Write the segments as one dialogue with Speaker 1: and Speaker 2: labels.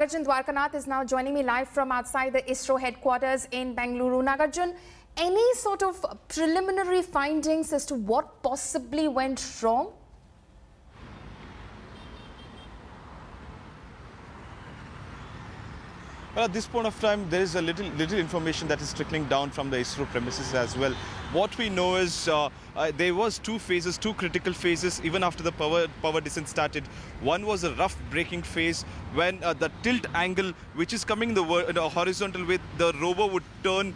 Speaker 1: Nagarjun Dwarkanath is now joining me live from outside the Isro headquarters in Bengaluru. Nagarjun, any sort of preliminary findings as to what possibly went wrong?
Speaker 2: Well, at this point of time, there is a little information that is trickling down from the Isro premises as well. What we know is there was two critical phases, even after the power descent started. One was a rough braking phase when the tilt angle, which is coming in the horizontal way, the rover would turn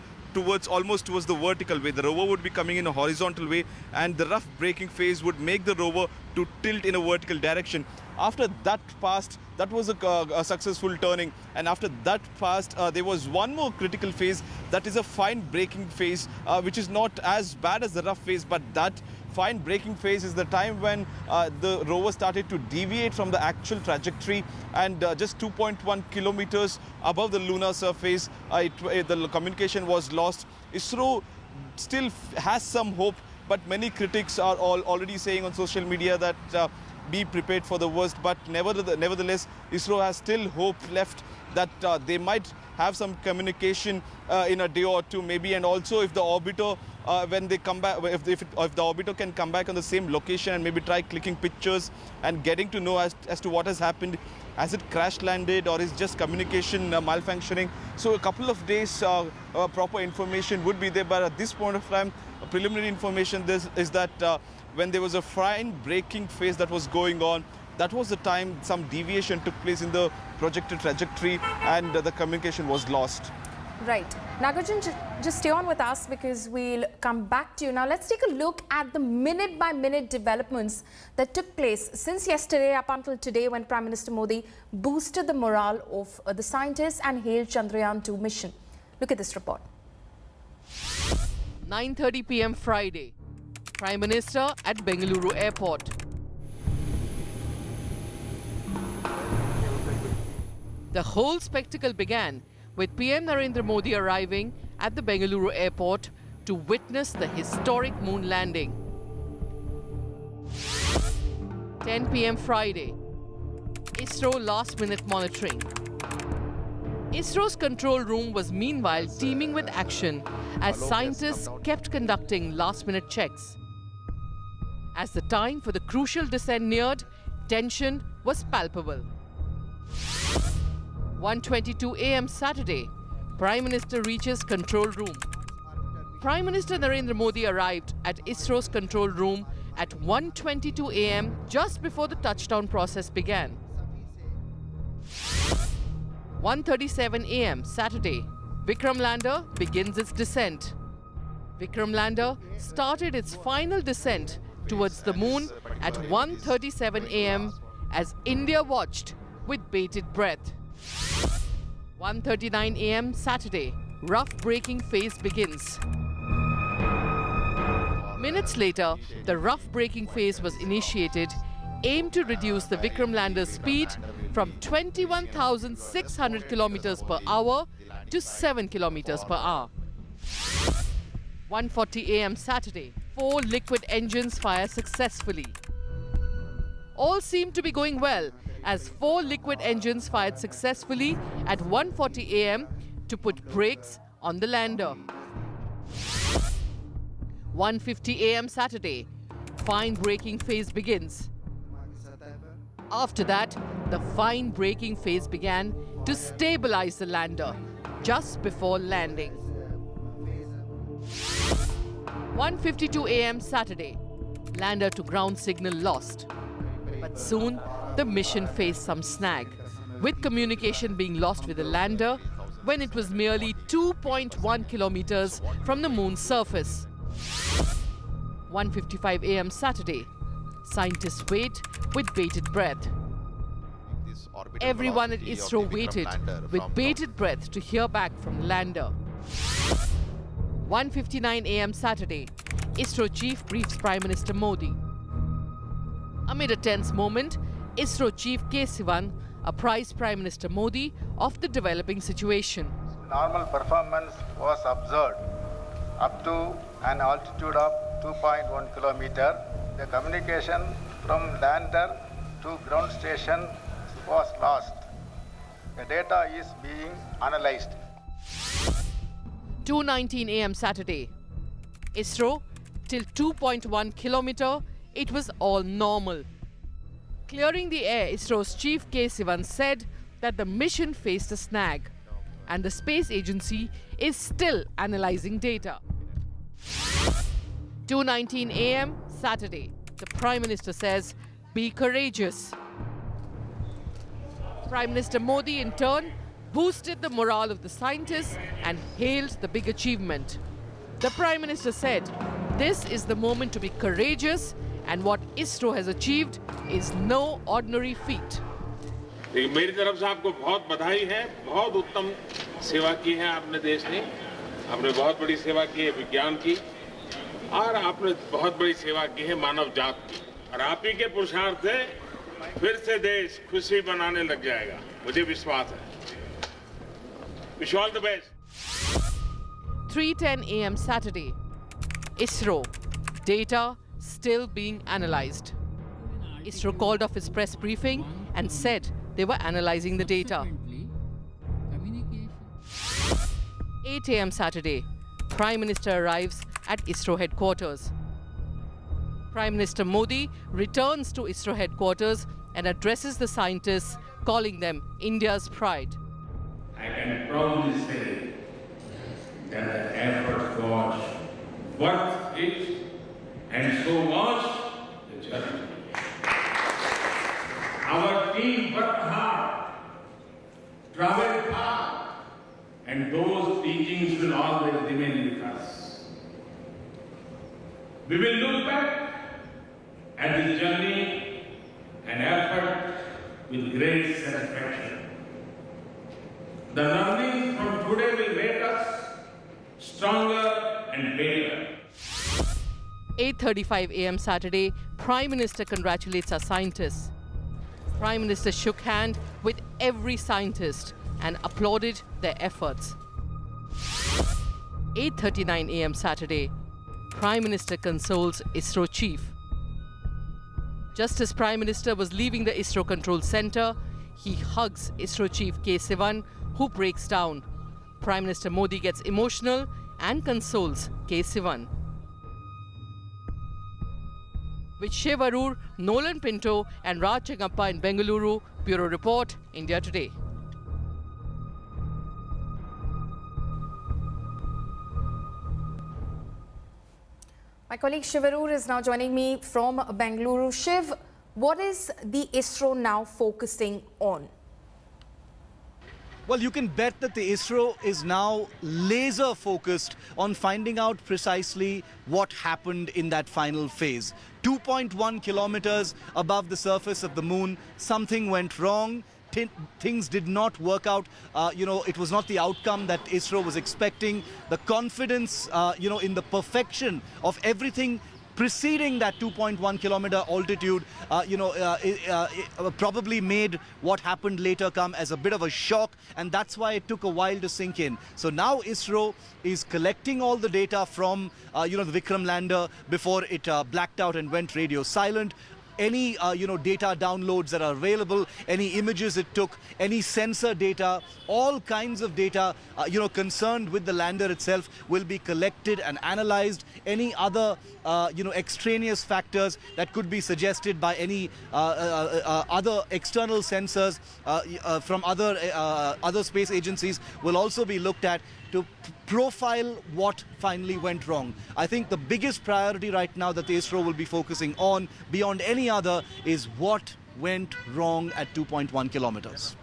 Speaker 2: almost towards the vertical way. The rover would be coming in a horizontal way, and the rough braking phase would make the rover to tilt in a vertical direction. After that passed, that was a successful turning, and after that passed, there was one more critical phase, that is a fine braking phase, which is not as bad as the rough phase, but that fine braking phase is the time when the rover started to deviate from the actual trajectory, and just 2.1 kilometers above the lunar surface, the communication was lost. Isro still has some hope, but many critics are already saying on social media that be prepared for the worst, but nevertheless, Isro has still hope left that they might have some communication in a day or two maybe, and also if the orbiter, when they come back, if the orbiter can come back on the same location and maybe try clicking pictures and getting to know as to what has happened, has it crash landed or is just communication malfunctioning. So a couple of days proper information would be there, but at this point of time, preliminary information is that when there was a fine braking phase that was going on, that was the time some deviation took place in the projected trajectory, and the communication was lost.
Speaker 1: Right. Nagarjun, just stay on with us because we'll come back to you. Now, let's take a look at the minute-by-minute developments that took place since yesterday up until today, when Prime Minister Modi boosted the morale of the scientists and hailed Chandrayaan 2 mission. Look at this report.
Speaker 3: 9:30 p.m. Friday. Prime Minister at Bengaluru Airport. The whole spectacle began with PM Narendra Modi arriving at the Bengaluru Airport to witness the historic moon landing. 10 p.m. Friday. Isro last-minute monitoring. Isro's control room was meanwhile teeming with action as scientists kept conducting last-minute checks. As the time for the crucial descent neared, tension was palpable. 1:22 a.m. Saturday, Prime Minister reaches control room. Prime Minister Narendra Modi arrived at Isro's control room at 1:22 a.m. just before the touchdown process began. 1:37 a.m. Saturday, Vikram lander begins its descent. Vikram lander started its final descent towards the moon at 1:37 a.m. as India watched with bated breath. 1:39 a.m. Saturday, rough braking phase begins. Minutes later, the rough braking phase was initiated, aimed to reduce the Vikram lander's speed from 21,600 kilometers per hour to 7 kilometers per hour. 1:40 a.m. Saturday, 4 liquid engines fire successfully. All seemed to be going well as 4 liquid engines fired successfully at 1:40 a.m. to put brakes on the lander. 1:50 a.m. Saturday, fine braking phase begins. After that, the fine braking phase began to stabilize the lander just before landing. 1:52 a.m. Saturday, lander to ground signal lost. But soon, the mission faced some snag, with communication being lost with the lander when it was merely 2.1 kilometers from the moon's surface. 1:55 a.m. Saturday, scientists wait with bated breath. Everyone at Isro waited with bated breath to hear back from the lander. 1:59 a.m. Saturday, Isro chief briefs Prime Minister Modi. Amid a tense moment, Isro chief K. Sivan apprised Prime Minister Modi of the developing situation.
Speaker 4: Normal performance was observed up to an altitude of 2.1 kilometer. The communication from lander to ground station was lost. The data is being analyzed.
Speaker 3: 2:19 a.m. Saturday. ISRO, till 2.1 kilometer, it was all normal. Clearing the air, ISRO's chief K. Sivan said that the mission faced a snag and the space agency is still analysing data. 2:19 a.m. Saturday. The Prime Minister says, be courageous. Prime Minister Modi, in turn, boosted the morale of the scientists and hailed the big achievement. The Prime Minister said, this is the moment to be courageous, and what ISRO has achieved is no ordinary feat.
Speaker 5: मेरी तरफ से आपको बहुत बधाई है, बहुत उत्तम सेवा की है आपने देश ने, आपने बहुत बड़ी सेवा की है विज्ञान की, और आपने बहुत बड़ी सेवा की है मानव जात की, और आप ही के पुरुषार्थ से फिर से देश खुशी बनाने लग जाएगा, मुझे विश्वास है. Wish you all the best.
Speaker 3: 3:10 a.m. Saturday. ISRO. Data still being analysed. ISRO called off its press briefing and said they were analysing the data. 8 a.m. Saturday. Prime Minister arrives at ISRO headquarters. Prime Minister Modi returns to ISRO headquarters and addresses the scientists, calling them India's pride.
Speaker 6: I can proudly say that the effort was worth it, and so was the journey. Our team worked hard, traveled hard, and those teachings will always remain with us. We will look back at this journey and effort with great satisfaction. The learning from today will make us stronger and better.
Speaker 3: 8:35 a.m. Saturday, Prime Minister congratulates our scientists. Prime Minister shook hand with every scientist and applauded their efforts. 8:39 a.m. Saturday, Prime Minister consoles ISRO chief. Just as Prime Minister was leaving the ISRO control center, he hugs ISRO chief K. Sivan, who breaks down. Prime Minister Modi gets emotional and consoles K. Sivan. With Shiv Arur, Nolan Pinto and Raj Chagappa in Bengaluru, Bureau Report, India Today.
Speaker 1: My colleague Shiv Arur is now joining me from Bengaluru. Shiv, what is the ISRO now focusing on?
Speaker 7: Well, you can bet that the ISRO is now laser focused on finding out precisely what happened in that final phase. 2.1 kilometers above the surface of the moon, something went wrong. Things did not work out. It was not the outcome that ISRO was expecting. The confidence, in the perfection of everything preceding that 2.1 kilometer altitude, probably made what happened later come as a bit of a shock, and that's why it took a while to sink in. So now ISRO is collecting all the data from, the Vikram lander before it blacked out and went radio silent. Any data downloads that are available, any images it took, any sensor data, all kinds of data concerned with the lander itself will be collected and analyzed. Any other extraneous factors that could be suggested by any other external sensors from other space agencies will also be looked at to profile what finally went wrong. I think the biggest priority right now that the ISRO will be focusing on, beyond any other, is what went wrong at 2.1 kilometers.